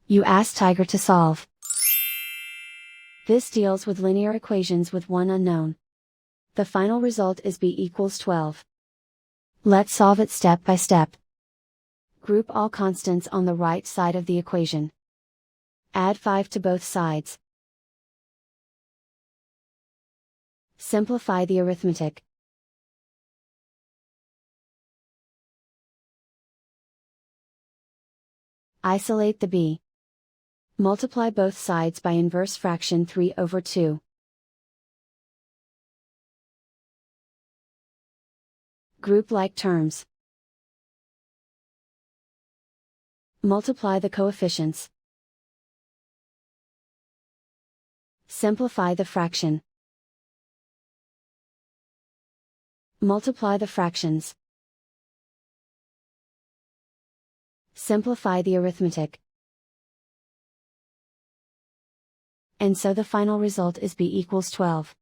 You ask Tiger to solve. This deals with linear equations with one unknown. The final result is b equals 12. Let's solve it step by step. Group all constants on the right side of the equation. Add 5 to both sides. Simplify the arithmetic. Isolate the b. Multiply both sides by inverse fraction 3/2. Group like terms. Multiply the coefficients. Simplify the fraction. Multiply the fractions. Simplify the arithmetic. And so the final result is b equals 12.